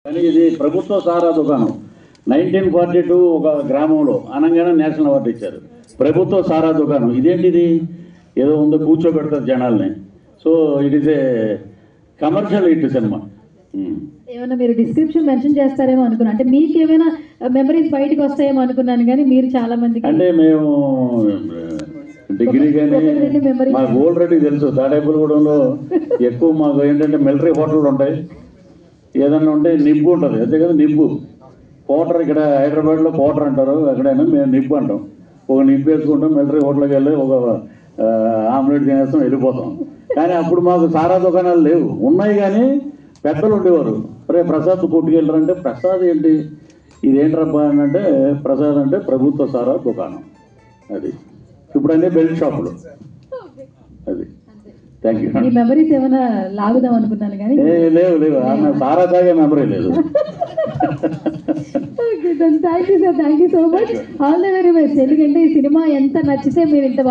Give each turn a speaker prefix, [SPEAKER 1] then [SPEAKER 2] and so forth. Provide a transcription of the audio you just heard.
[SPEAKER 1] కానీ ఇది ప్రభుత్వ సారా దుకాణం. 1942 ఒక గ్రామంలో అనగానే నేషనల్ అవార్డు ఇచ్చారు. ప్రభుత్వ సారా దుకాణం ఇదేంటిది, ఏదో ఉందో కూర్చోబెడతారు జనాల్ని. So it is a commercial hit cinema.
[SPEAKER 2] ఏమైనా మీరు డిస్క్రిప్షన్ మెన్షన్ చేస్తారేమో అనుకున్నాను, అంటే మీకు ఏమైనా మెమరీస్ బయటకు వస్తాయేమో అనుకున్నాను, కానీ మీరు చాలా మందికి
[SPEAKER 1] అంటే మేము డిగ్రీ కానీ మాకు ఆల్రెడీ తెలుసు. తాడేపల్లిగూడెంలో ఎక్కువ మాకు ఏంటంటే మిలిటరీ హోటళ్ళు ఉంటాయి, ఏదన్నా ఉంటే నిబ్బు ఉంటుంది, అంతే కదా నిబ్బు. పోటర్ ఇక్కడ హైదరాబాద్లో పోటర్ అంటారు, ఎక్కడైనా మేము నిబ్బు అంటాం. ఒక నిబ్బు వేసుకుంటాం, మిలిటరీ హోటల్కి వెళ్ళి ఒక ఆమ్లెట్ తినేస్తాం, వెళ్ళిపోతాం. కానీ అప్పుడు మాకు సారా దుకాణాలు లేవు, ఉన్నాయి కానీ పెద్దలు ఉండేవారు. రే ప్రసాద్ కొట్టుకెళ్ళారంటే ప్రసాద్ ఏంటి ఇదేంటబ్బా అని అంటే, ప్రసాద్ అంటే ప్రభుత్వ సారా దుకాణం. అది ఇప్పుడు అన్నీ బెల్ట్ షాపులు. అది థ్యాంక్ యూ.
[SPEAKER 2] ఈ మెమరీస్ ఏమైనా లాగుదాం అనుకున్నాను కానీ
[SPEAKER 1] లేవు ఆమె సారా తాగే మెమరీ లేదు.
[SPEAKER 2] Thank you sir, thank you so much, all the very best. ఎందుకంటే ఈ సినిమా ఎంత నచ్చితే మీరు ఇంత